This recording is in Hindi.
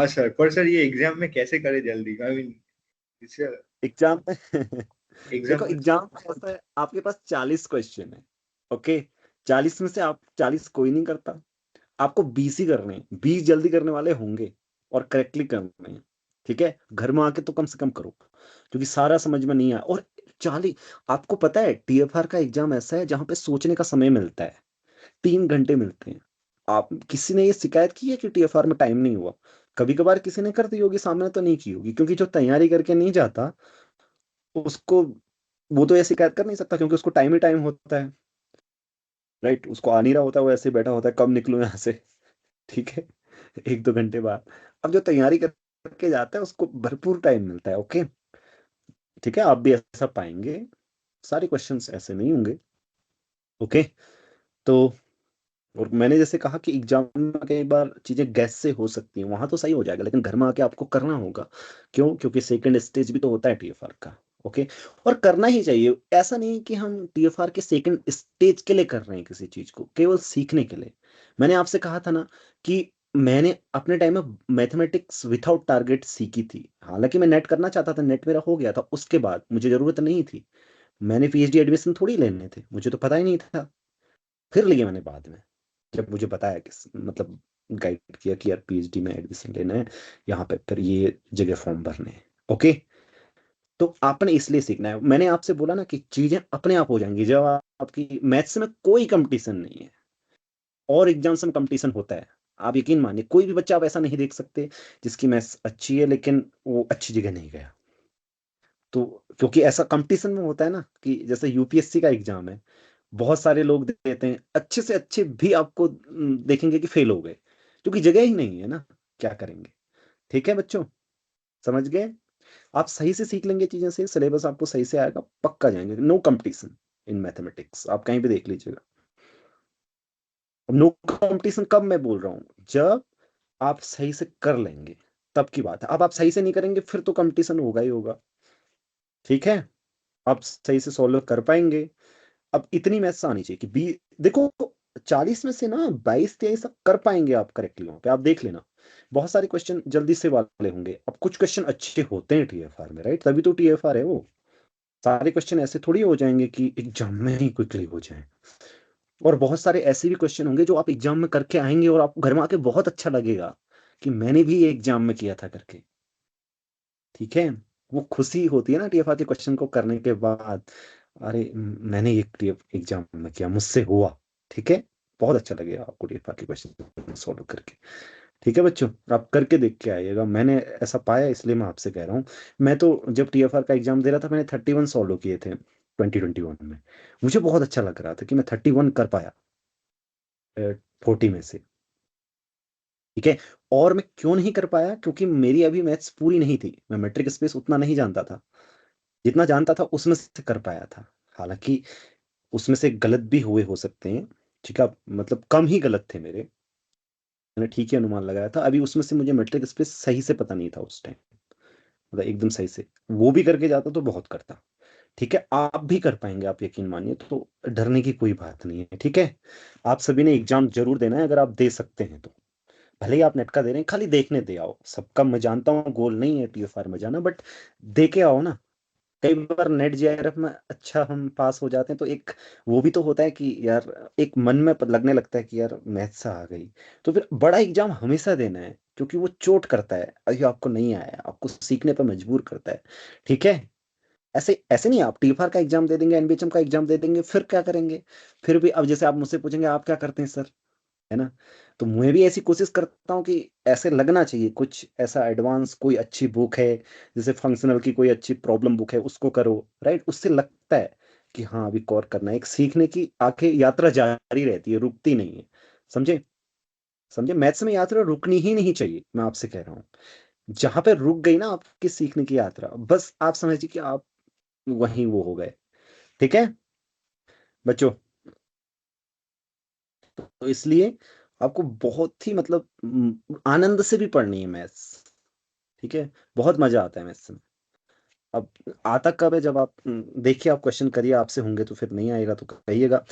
हाँ सर, पर सर ये एग्जाम में कैसे करे जल्दी, आई मीन इससे एग्जाम में एग्जाम देखो में। एग्जाम में ऐसा है, आपके पास 40 क्वेश्चन है। ओके, 40 में से आप 40 कोई नहीं करता, आपको 20 ही करने हैं, 20 जल्दी करने वाले होंगे और करेक्टली करने हैं। ठीक है, घर में आके तो कम से कम करो, क्योंकि सारा समझ में नहीं आया। और 40, आपको पता है टीएफआर का एग्जाम ऐसा है जहां पे सोचने का समय मिलता है, 3 घंटे मिलते हैं। आप किसी ने ये शिकायत की है कि टीएफआर में टाइम नहीं हुआ? कभी कभार किसी ने कर दी होगी, सामने तो नहीं की होगी, क्योंकि जो तैयारी करके नहीं जाता उसको, वो तो ये शिकायत कर नहीं सकता, क्योंकि उसको टाइम ही टाइम होता है। राइट, उसको आ नहीं रहा होता, वो ऐसे बैठा होता है, कब निकलूं यहाँ से। ठीक है, 1-2 घंटे बाद। अब जो तैयारी करके जाता है उसको भरपूर टाइम मिलता है। ओके, ठीक है, आप भी ऐसा पाएंगे, सारे क्वेश्चंस ऐसे नहीं होंगे। ओके, तो और मैंने जैसे कहा कि एग्जाम में कई बार चीजें गैस से हो सकती हैं, वहां तो सही हो जाएगा, लेकिन घर में आके आपको करना होगा। क्यों? क्योंकि सेकंड स्टेज भी तो होता है टीएफआर का। ओके, और करना ही चाहिए। ऐसा नहीं कि हम टीएफआर के सेकंड स्टेज के लिए कर रहे हैं किसी चीज को, केवल सीखने के लिए। मैंने आपसे कहा था ना कि मैंने अपने टाइम में मैथमेटिक्स विथआउट टारगेट सीखी थी। हालांकि मैं नेट करना चाहता था, नेट मेरा हो गया था, उसके बाद मुझे जरूरत नहीं थी। मैंने पीएचडी एडमिशन थोड़ी लेने थे, मुझे तो पता ही नहीं था। फिर लिए मैंने बाद में, जब मुझे बताया कि मतलब गाइड किया कि यार पीएचडी में एडमिशन लेना है, यहाँ पे फिर ये जगह फॉर्म भरने हैं। ओके, तो आपने इसलिए सीखना है। मैंने आपसे बोला ना कि चीजें अपने आप हो जाएंगी जब आपकी मैथ्स में कोई कंपटीशन नहीं है। और एग्जाम्स में कंपटीशन होता है, आप यकीन मानिए, कोई भी बच्चा आप ऐसा नहीं देख सकते जिसकी मैथ्स अच्छी है लेकिन वो अच्छी जगह नहीं गया। तो क्योंकि ऐसा कंपटीशन में होता है ना, कि जैसे यूपीएससी का एग्जाम है, बहुत सारे लोग देते हैं, अच्छे से अच्छे भी आपको देखेंगे कि फेल हो गए, क्योंकि जगह ही नहीं है ना। क्या करेंगे? ठीक है बच्चों, समझ गए? आप सही से सीख लेंगे चीजें, से सिलेबस आपको सही से आएगा, पक्का जाएंगे। नो कंपटीशन इन मैथमेटिक्स, आप कहीं भी देख लीजिएगा। अब नो कंपटीशन कब मैं बोल रहा हूं? जब आप सही से कर लेंगे, तब की बात है। अब आप सही से नहीं करेंगे फिर तो कंपटीशन होगा ही होगा। ठीक है, आप सही से सॉल्व कर पाएंगे। अब इतनी मैथ्स आनी चाहिए कि देखो, 40 में से ना 22-23 तक कर पाएंगे आप करेक्टली। वहां पे आप देख लेना, बहुत सारे क्वेश्चन जल्दी से वाले होंगे। अब कुछ क्वेश्चन अच्छे होते हैं टीएफआर में, राइट, तभी तो टीएफआर है वो। सारे क्वेश्चन ऐसे थोड़ी हो जाएंगे कि एग्जाम में ही क्विकली हो जाए। और बहुत सारे ऐसे भी क्वेश्चन होंगे जो आप एग्जाम में करके आएंगे और आपको घर में आके बहुत अच्छा लगेगा कि मैंने भी ये एग्जाम में किया था करके। ठीक है, वो खुशी होती है ना टीएफआर के क्वेश्चन को करने के बाद, अरे मैंने ये एग्जाम में किया, मुझसे हुआ। ठीक है, बहुत अच्छा लगेगा आपको टीएफआर के क्वेश्चन सॉल्व करके। ठीक है बच्चों, आप करके देख के आइएगा, मैंने ऐसा पाया इसलिए मैं आपसे कह रहा हूँ। मैं तो जब टीएफआर का एग्जाम दे रहा था, मैंने 31 सॉल्व किए थे 2021 में। मुझे बहुत अच्छा लग रहा था कि मैं 31 कर पाया 40 में से। ठीक है, और मैं क्यों नहीं कर पाया? क्योंकि मेरी अभी मैथ्स पूरी नहीं थी, मैं मेट्रिक स्पेस उतना नहीं जानता था। जितना जानता था उसमें से कर पाया था। हालांकि उसमें से गलत भी हुए हो सकते हैं, ठीक है, मतलब कम ही गलत थे मेरे, मैंने ठीक ही अनुमान लगाया था। अभी उसमें से मुझे मेट्रिक स्पेस सही से पता नहीं था उस टाइम, मतलब एकदम सही से। वो भी करके जाता तो बहुत करता। ठीक है, आप भी कर पाएंगे, आप यकीन मानिए, तो डरने की कोई बात नहीं है। ठीक है, आप सभी ने एग्जाम जरूर देना है, अगर आप दे सकते हैं तो। भले ही आप नेट का दे रहे हैं, खाली देखने दे आओ। सबका मैं जानता हूँ गोल नहीं है टीएफआर में जाना, बट दे के आओ ना। कई बार नेट जेआरएफ में अच्छा हम पास हो जाते हैं तो एक वो भी तो होता है कि यार, एक मन में लगने लगता है कि यार मैथ्स आ गई। तो फिर बड़ा एग्जाम हमेशा देना है, क्योंकि वो चोट करता है, अभी आपको नहीं आया, आपको सीखने पर मजबूर करता है। ठीक है, ऐसे ऐसे नहीं आप टीफार का एग्जाम दे देंगे, एनबीएचएम का एग्जाम दे देंगे, फिर क्या करेंगे? फिर भी अब जैसे आप मुझसे पूछेंगे आप क्या करते हैं सर, है ना? तो मैं भी ऐसी कोशिश करता हूँ कि ऐसे लगना चाहिए कुछ ऐसा एडवांस, कोई अच्छी बुक है, जैसे फंक्शनल की कोई अच्छी प्रॉब्लम बुक है, उसको करो। राइट, उससे लगता है कि हाँ अभी कौर करना है। एक सीखने की आंखें यात्रा जारी रहती है, रुकती नहीं है। समझे? समझे, मैथ्स में यात्रा रुकनी ही नहीं चाहिए, मैं आपसे कह रहा हूँ। जहां पे रुक गई ना आपकी सीखने की यात्रा, बस आप समझिए कि आप वहीं वो हो गए। ठीक है बच्चों, तो इसलिए आपको बहुत ही मतलब आनंद से भी पढ़नी है मैथ्स। ठीक है, बहुत मजा आता है मैथ्स में। अब आता कब है? जब आप देखिए, आप क्वेश्चन करिए, आपसे होंगे तो फिर नहीं आएगा तो कहिएगा।